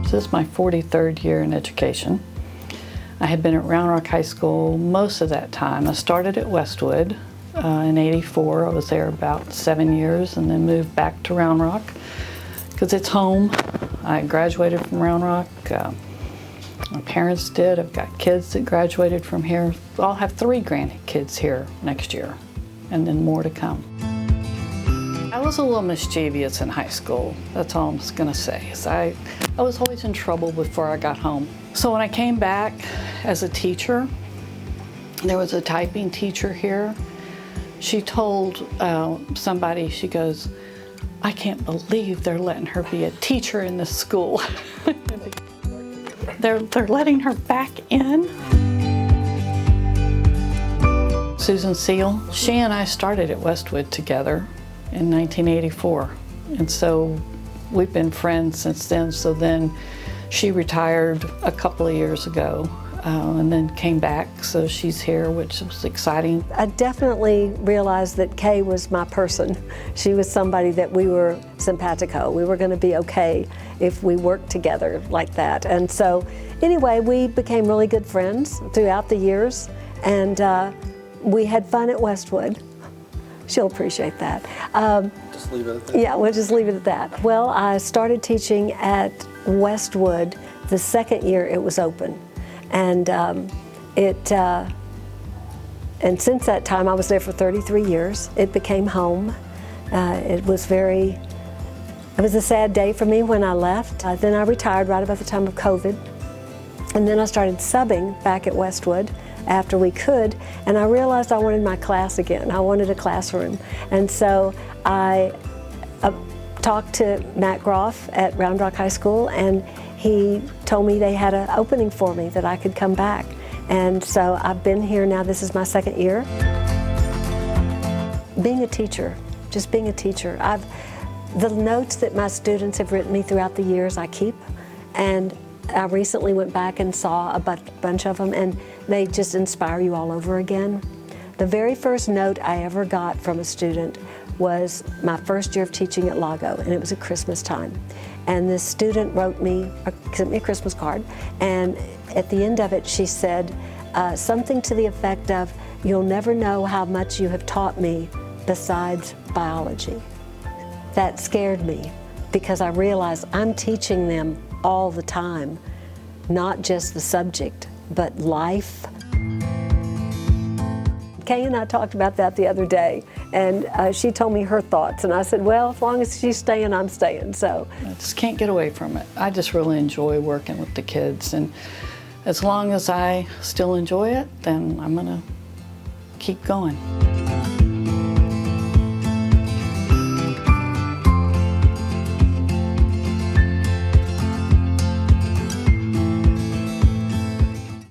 So this is my 43rd year in education. I had been at Round Rock High School most of that time. I started at Westwood in '84. I was there about 7 years and then moved back to Round Rock because it's home. I graduated from Round Rock. My parents did. I've got kids that graduated from here. I'll have 3 grandkids here next year and then more to come. I was a little mischievous in high school. That's all I'm going to say. I was always in trouble before I got home. So when I came back as a teacher, there was a typing teacher here. She told somebody, she goes, "I can't believe they're letting her be a teacher in this school." They're letting her back in. Susan Seale, she and I started at Westwood together in 1984, and so we've been friends since then. So then she retired a couple of years ago and then came back, so she's here, which was exciting. I definitely realized that Kay was my person. She was somebody that we were simpatico. We were going to be okay if we worked together like that. And so anyway, we became really good friends throughout the years, and we had fun at Westwood. She'll appreciate that. Just leave it at that? Yeah, we'll just leave it at that. Well, I started teaching at Westwood the second year it was open. And and since that time, I was there for 33 years. It became home. It was a sad day for me when I left. Then I retired right about the time of COVID. And then I started subbing back at Westwood after we could, and I realized I wanted my class again. I wanted a classroom. And so I talked to Matt Groff at Round Rock High School, and he told me they had an opening for me that I could come back. And so I've been here now, this is my second year. Being a teacher, just being a teacher. The notes that my students have written me throughout the years I keep, and I recently went back and saw a bunch of them, and they just inspire you all over again. The very first note I ever got from a student was my first year of teaching at Lago, and it was at Christmas time. And this student sent me a Christmas card, and at the end of it she said something to the effect of, "You'll never know how much you have taught me besides biology." That scared me because I realized I'm teaching them all the time, not just the subject, but life. Kay and I talked about that the other day, and she told me her thoughts, and I said, well, as long as she's staying, I'm staying. So I just can't get away from it. I just really enjoy working with the kids, and as long as I still enjoy it, then I'm gonna keep going.